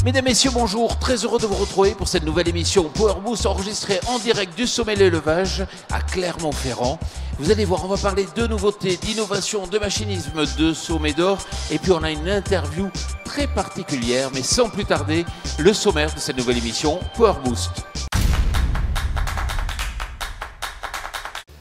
Mesdames, Messieurs, bonjour, très heureux de vous retrouver pour cette nouvelle émission Power Boost enregistrée en direct du sommet de l'élevage à Clermont-Ferrand. Vous allez voir, on va parler de nouveautés, d'innovation, de machinisme, de sommet d'or et puis on a une interview très particulière, mais sans plus tarder, le sommaire de cette nouvelle émission Power Boost.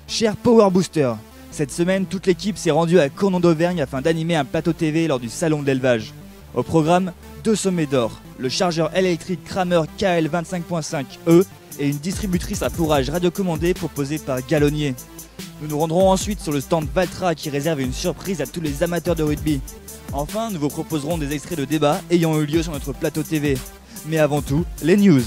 Chers Power Boosters, cette semaine, toute l'équipe s'est rendue à Cournon d'Auvergne afin d'animer un plateau TV lors du salon de l'élevage. Au programme, 2 sommets d'or, le chargeur électrique Kramer KL25.5E et une distributrice à fourrage radiocommandée proposée par Galonnier. Nous nous rendrons ensuite sur le stand Valtra qui réserve une surprise à tous les amateurs de rugby. Enfin, nous vous proposerons des extraits de débats ayant eu lieu sur notre plateau TV. Mais avant tout, les news.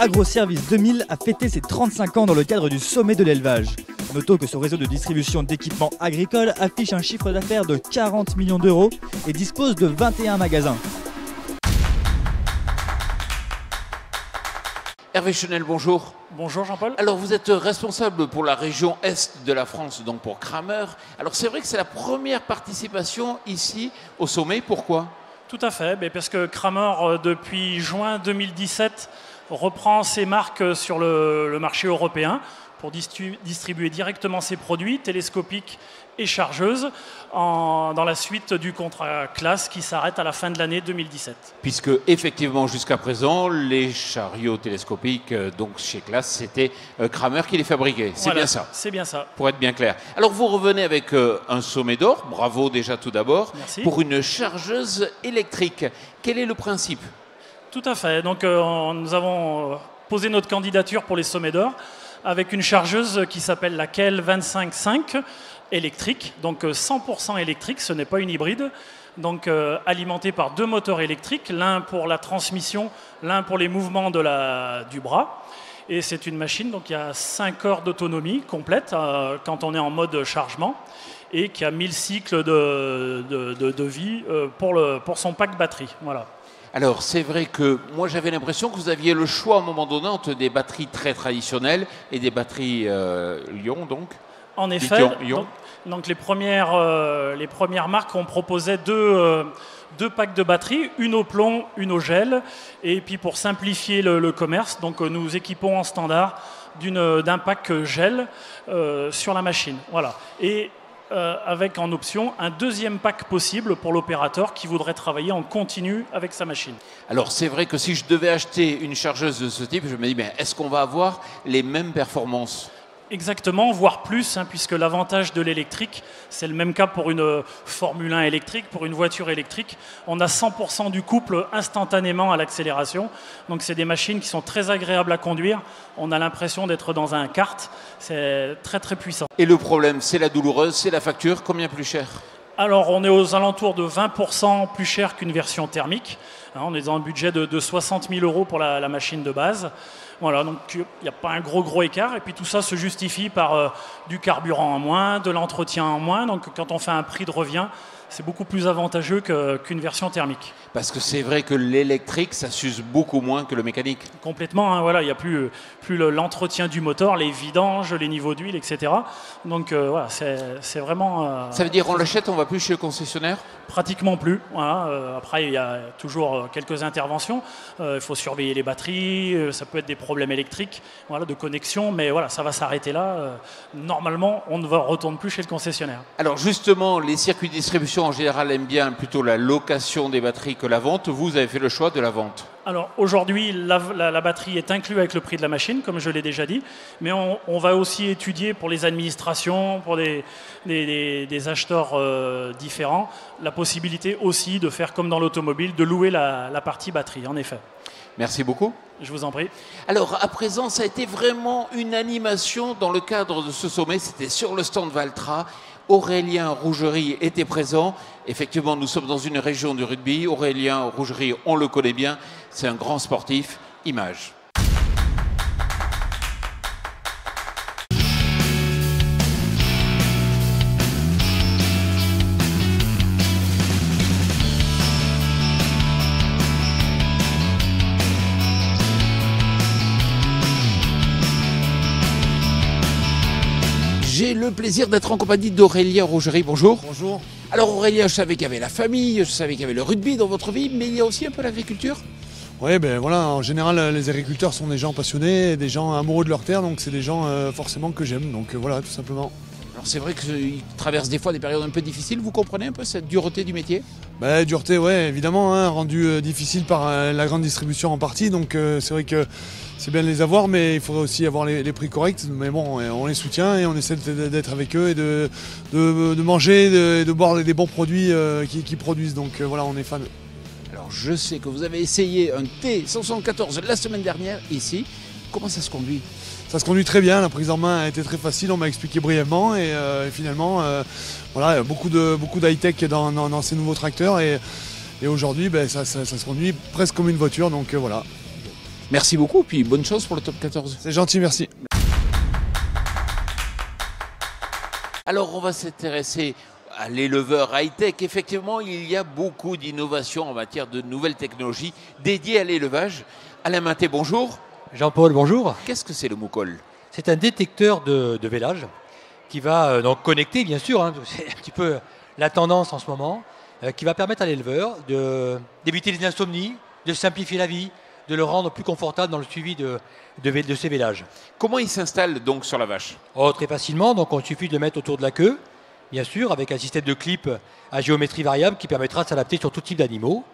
Agroservice 2000 a fêté ses 35 ans dans le cadre du sommet de l'élevage. Notons que ce réseau de distribution d'équipements agricoles affiche un chiffre d'affaires de 40 millions d'euros et dispose de 21 magasins. Hervé Chenel, bonjour. Bonjour Jean-Paul. Alors vous êtes responsable pour la région Est de la France, donc pour Kramer. Alors c'est vrai que c'est la première participation ici au sommet, pourquoi ? Tout à fait, parce que Kramer, depuis juin 2017, reprend ses marques sur le marché européen pour distribuer directement ses produits télescopiques et chargeuses dans la suite du contrat classe qui s'arrête à la fin de l'année 2017. Puisque effectivement jusqu'à présent les chariots télescopiques donc chez Classe c'était Kramer qui les fabriquait, c'est voilà, bien ça. C'est bien ça. Pour être bien clair. Alors vous revenez avec un sommet d'or, bravo déjà tout d'abord, Merci. pour une chargeuse électrique. Quel est le principe ? Tout à fait. Donc nous avons posé notre candidature pour les sommets d'or avec une chargeuse qui s'appelle la KL25.5 électrique, donc 100% électrique, ce n'est pas une hybride, donc alimentée par 2 moteurs électriques, l'un pour la transmission, l'un pour les mouvements du bras. Et c'est une machine donc, qui a 5 heures d'autonomie complète quand on est en mode chargement et qui a 1000 cycles de vie pour son pack batterie. Voilà. Alors, c'est vrai que moi, j'avais l'impression que vous aviez le choix à un moment donné entre des batteries très traditionnelles et des batteries Lyon, donc. En effet, donc les premières marques ont proposé deux packs de batteries, une au plomb, une au gel. Et puis, pour simplifier le commerce, donc, nous équipons en standard d'un pack gel sur la machine. Voilà. Et avec en option un deuxième pack possible pour l'opérateur qui voudrait travailler en continu avec sa machine. Alors c'est vrai que si je devais acheter une chargeuse de ce type, je me dis, est-ce qu'on va avoir les mêmes performances ? Exactement, voire plus, puisque l'avantage de l'électrique, c'est le même cas pour une Formule 1 électrique, pour une voiture électrique. On a 100% du couple instantanément à l'accélération. Donc c'est des machines qui sont très agréables à conduire. On a l'impression d'être dans un kart. C'est très très puissant. Et le problème, c'est la douloureuse, c'est la facture. Combien plus cher ? Alors on est aux alentours de 20% plus cher qu'une version thermique. On est dans un budget de 60 000 € pour la machine de base. Voilà, donc il n'y a pas un gros écart. Et puis tout ça se justifie par du carburant en moins, de l'entretien en moins. Donc quand on fait un prix de revient, c'est beaucoup plus avantageux qu'une version thermique. Parce que c'est vrai que l'électrique, ça s'use beaucoup moins que le mécanique. Complètement, voilà, il n'y a plus l'entretien du moteur, les vidanges, les niveaux d'huile, etc. Donc voilà, c'est vraiment... ça veut dire on l'achète, on ne va plus chez le concessionnaire ? Pratiquement plus. Voilà. Après, il y a toujours quelques interventions. Il faut surveiller les batteries, ça peut être des problèmes électriques, voilà, de connexion, mais voilà, ça va s'arrêter là. Normalement, on ne retourne plus chez le concessionnaire. Alors justement, les circuits de distribution en général aiment bien plutôt la location des batteries que la vente. Vous avez fait le choix de la vente. Alors aujourd'hui, la batterie est inclue avec le prix de la machine, comme je l'ai déjà dit, mais on va aussi étudier pour les administrations, pour des acheteurs différents, la possibilité aussi de faire comme dans l'automobile, de louer la partie batterie, en effet. Merci beaucoup. Je vous en prie. Alors, à présent, ça a été vraiment une animation dans le cadre de ce sommet. C'était sur le stand Valtra. Aurélien Rougerie était présent. Effectivement, nous sommes dans une région du rugby. Aurélien Rougerie, on le connaît bien. C'est un grand sportif. Image. j'ai le plaisir d'être en compagnie d'Aurélien Rougerie. Bonjour. Bonjour. Alors Aurélien, je savais qu'il y avait la famille, je savais qu'il y avait le rugby dans votre vie, mais il y a aussi un peu l'agriculture. Oui, ben voilà, en général, les agriculteurs sont des gens passionnés, des gens amoureux de leur terre, donc c'est des gens forcément que j'aime, donc voilà, tout simplement. Alors c'est vrai qu'ils traversent des fois des périodes un peu difficiles, vous comprenez un peu cette dureté du métier? Ben, dureté, ouais, évidemment, hein, rendu difficile par la grande distribution en partie, donc c'est vrai que c'est bien de les avoir, mais il faudrait aussi avoir les prix corrects, mais bon, on les soutient et on essaie d'être avec eux et de manger et de boire des bons produits qu'ils produisent, donc voilà, on est fan. Alors je sais que vous avez essayé un T174 la semaine dernière ici, comment ça se conduit? Ça se conduit très bien, la prise en main a été très facile, on m'a expliqué brièvement et finalement, voilà, beaucoup de high-tech dans ces nouveaux tracteurs et aujourd'hui, ben, ça se conduit presque comme une voiture, donc voilà. Merci beaucoup, puis bonne chance pour le top 14. C'est gentil, merci. Alors on va s'intéresser à l'éleveur high-tech. Effectivement, il y a beaucoup d'innovations en matière de nouvelles technologies dédiées à l'élevage. Alain Maté, bonjour. Jean-Paul, bonjour. Qu'est-ce que c'est le Moukol? C'est un détecteur de vélage qui va donc connecter, bien sûr, hein, c'est un petit peu la tendance en ce moment, qui va permettre à l'éleveur d'éviter les insomnies, de simplifier la vie, de le rendre plus confortable dans le suivi de ces vélages. Comment il s'installe donc sur la vache? Très facilement, donc il suffit de le mettre autour de la queue, bien sûr, avec un système de clip à géométrie variable qui permettra de s'adapter sur tout type d'animaux.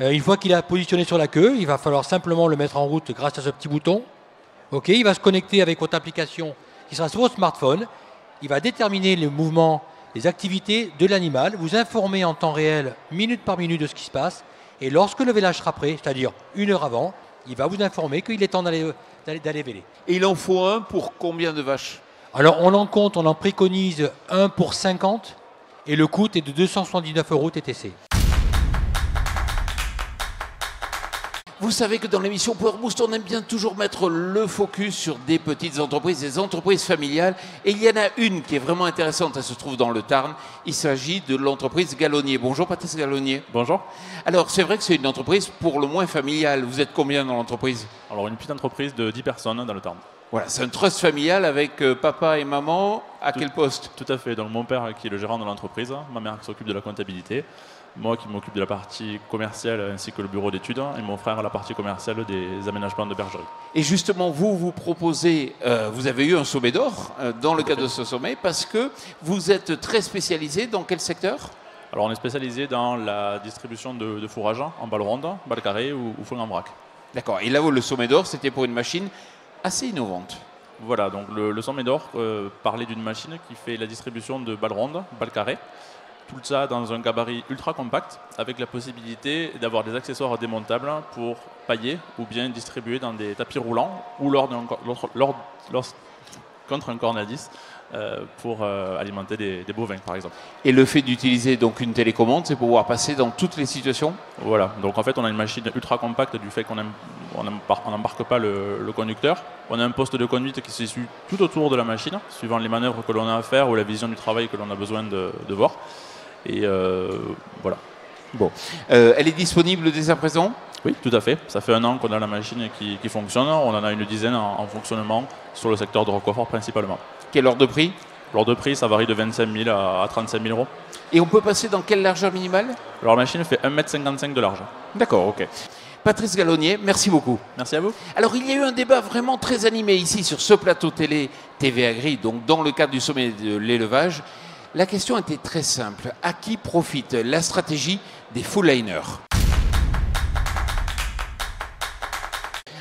Une fois qu'il est positionné sur la queue, il va falloir simplement le mettre en route grâce à ce petit bouton. Ok, il va se connecter avec votre application qui sera sur votre smartphone. Il va déterminer le mouvement, les activités de l'animal, vous informer en temps réel, minute par minute, de ce qui se passe. Et lorsque le vélage sera prêt, c'est-à-dire 1 heure avant, il va vous informer qu'il est temps d'aller véler. Et il en faut un pour combien de vaches? Alors on en préconise un pour 50 et le coût est de 279 € TTC. Vous savez que dans l'émission Power Boost, on aime bien toujours mettre le focus sur des petites entreprises, des entreprises familiales. Et il y en a une qui est vraiment intéressante, elle se trouve dans le Tarn. Il s'agit de l'entreprise Gallonnier. Bonjour Patrice Gallonnier. Bonjour. Alors c'est vrai que c'est une entreprise pour le moins familiale. Vous êtes combien dans l'entreprise? Alors une petite entreprise de 10 personnes dans le Tarn. Voilà, c'est un trust familial avec papa et maman. À quel poste? Tout à fait. Donc mon père qui est le gérant de l'entreprise, ma mère qui s'occupe de la comptabilité, moi qui m'occupe de la partie commerciale ainsi que le bureau d'études et mon frère à la partie commerciale des aménagements de bergerie. Et justement, vous proposez, vous avez eu un sommet d'or dans le cadre de ce sommet parce que vous êtes très spécialisé dans quel secteur? Alors on est spécialisé dans la distribution de fourrage en balle ronde, balle carrée ou foin en vrac. D'accord. Et là, le sommet d'or, c'était pour une machine assez innovante. Voilà, donc le sommet d'or parlait d'une machine qui fait la distribution de balles rondes, balles carrées. Tout ça dans un gabarit ultra compact avec la possibilité d'avoir des accessoires démontables pour pailler ou bien distribuer dans des tapis roulants ou contre un cornadis pour alimenter des bovins par exemple. Et le fait d'utiliser donc une télécommande, c'est pour pouvoir passer dans toutes les situations? Voilà, donc en fait on a une machine ultra compacte du fait qu'on n'embarque pas le conducteur. On a un poste de conduite qui se situe tout autour de la machine, suivant les manœuvres que l'on a à faire ou la vision du travail que l'on a besoin de voir. Et voilà. Bon. Elle est disponible dès à présent? Oui, tout à fait. Ça fait 1 an qu'on a la machine qui fonctionne. On en a une dizaine en fonctionnement sur le secteur de Roquefort principalement. Quelle ordre de prix? L'ordre de prix, ça varie de 25 000 à 35 000 €. Et on peut passer dans quelle largeur minimale? Alors la machine fait 1,55 m de large. D'accord, ok. Patrice Gallonnier, merci beaucoup. Merci à vous. Alors il y a eu un débat vraiment très animé ici sur ce plateau télé TV Agri, donc dans le cadre du sommet de l'élevage. La question était très simple. À qui profite la stratégie des full-liners?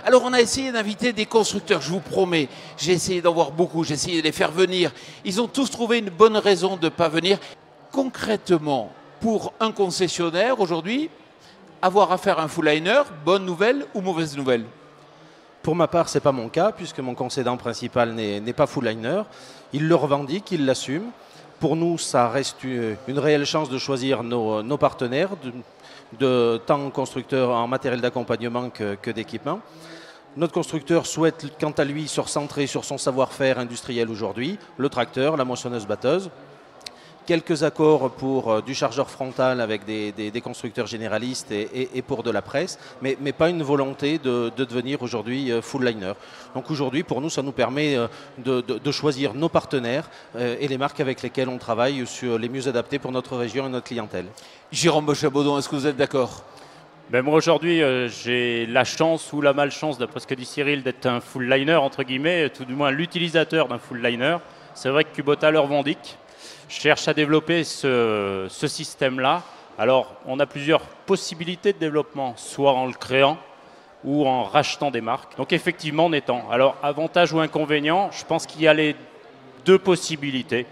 Alors on a essayé d'inviter des constructeurs, je vous promets. J'ai essayé d'en voir beaucoup, j'ai essayé de les faire venir. Ils ont tous trouvé une bonne raison de ne pas venir. Concrètement, pour un concessionnaire aujourd'hui, avoir à faire un full-liner, bonne nouvelle ou mauvaise nouvelle? Pour ma part, ce n'est pas mon cas, puisque mon concédant principal n'est pas full-liner. Il le revendique, il l'assume. Pour nous, ça reste une réelle chance de choisir nos partenaires, tant constructeurs en matériel d'accompagnement que d'équipement. Notre constructeur souhaite, quant à lui, se recentrer sur son savoir-faire industriel aujourd'hui, le tracteur, la moissonneuse-batteuse, quelques accords pour du chargeur frontal avec des constructeurs généralistes et pour de la presse, mais pas une volonté de devenir aujourd'hui full liner. Donc aujourd'hui, pour nous, ça nous permet de choisir nos partenaires et les marques avec lesquelles on travaille sur les mieux adaptés pour notre région et notre clientèle. Jérôme Bochabaudon, est-ce que vous êtes d'accord? Ben moi aujourd'hui, j'ai la chance ou la malchance, d'après ce que dit Cyril, d'être un full liner, entre guillemets, tout du moins l'utilisateur d'un full liner. C'est vrai que Kubota le revendique, cherche à développer ce système-là. Alors, on a plusieurs possibilités de développement, soit en le créant ou en rachetant des marques. Donc effectivement, en étant. Alors, avantage ou inconvénient, je pense qu'il y a les deux possibilités.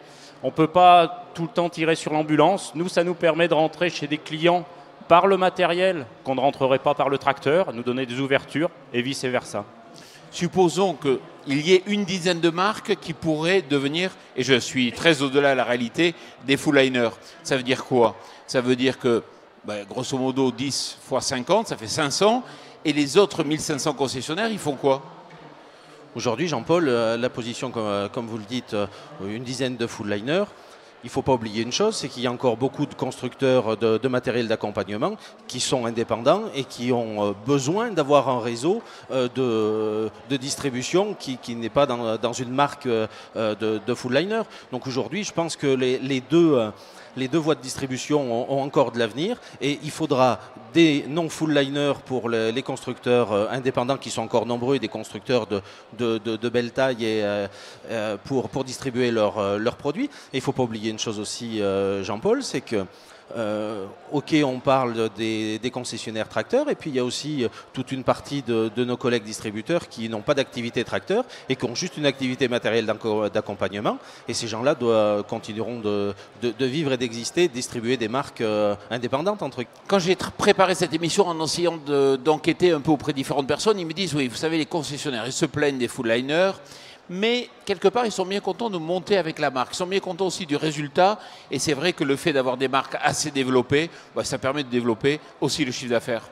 On ne peut pas tout le temps tirer sur l'ambulance. Nous, ça nous permet de rentrer chez des clients par le matériel qu'on ne rentrerait pas par le tracteur, nous donner des ouvertures et vice-versa. Supposons qu'il y ait une dizaine de marques qui pourraient devenir, et je suis très au-delà de la réalité, des full liners. Ça veut dire quoi? Ça veut dire que, grosso modo, 10 x 50, ça fait 500, et les autres 1500 concessionnaires, ils font quoi? Aujourd'hui, Jean-Paul, la position, comme vous le dites, une dizaine de full liners. Il ne faut pas oublier une chose, c'est qu'il y a encore beaucoup de constructeurs de matériel d'accompagnement qui sont indépendants et qui ont besoin d'avoir un réseau de distribution qui n'est pas dans une marque de full liner. Donc aujourd'hui, je pense que les deux voies de distribution ont encore de l'avenir et il faudra des non-full liners pour les constructeurs indépendants qui sont encore nombreux et des constructeurs de belle taille pour distribuer leurs produits. Et il ne faut pas oublier une chose aussi, Jean-Paul, c'est que ok, on parle des concessionnaires tracteurs et puis il y a aussi toute une partie de nos collègues distributeurs qui n'ont pas d'activité tracteur et qui ont juste une activité matérielle d'accompagnement et ces gens-là continueront de vivre et d'exister, de distribuer des marques indépendantes entre eux. Quand j'ai préparé cette émission en essayant d'enquêter un peu auprès de différentes personnes, ils me disent, oui, vous savez, les concessionnaires, ils se plaignent des full liners, mais quelque part, ils sont bien contents de monter avec la marque. Ils sont bien contents aussi du résultat. Et c'est vrai que le fait d'avoir des marques assez développées, ça permet de développer aussi le chiffre d'affaires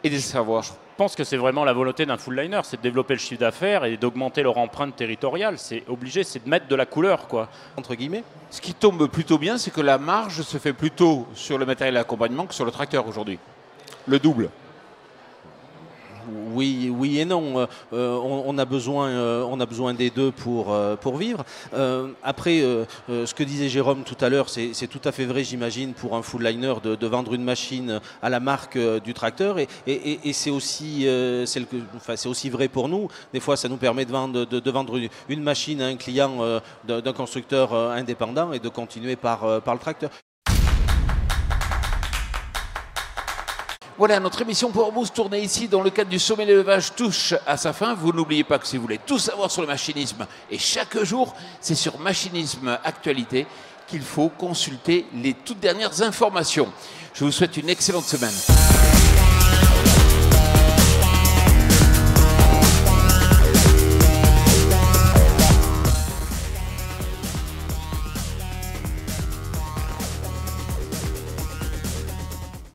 et des savoirs. Je pense que c'est vraiment la volonté d'un full liner, c'est de développer le chiffre d'affaires et d'augmenter leur empreinte territoriale. C'est obligé, c'est de mettre de la couleur, quoi. Entre guillemets. Ce qui tombe plutôt bien, c'est que la marge se fait plutôt sur le matériel d'accompagnement que sur le tracteur aujourd'hui. Le double. Oui et non. On a besoin des deux pour vivre. Après, ce que disait Jérôme tout à l'heure, c'est tout à fait vrai, j'imagine, pour un full liner de vendre une machine à la marque du tracteur. Et c'est aussi, c'est aussi vrai pour nous. Des fois, ça nous permet de vendre une machine à un client d'un constructeur indépendant et de continuer par le tracteur. Voilà, notre émission Power Boost tournée ici dans le cadre du sommet de l'élevage touche à sa fin. Vous n'oubliez pas que si vous voulez tout savoir sur le machinisme, et chaque jour, c'est sur Machinisme Actualité qu'il faut consulter les toutes dernières informations. Je vous souhaite une excellente semaine.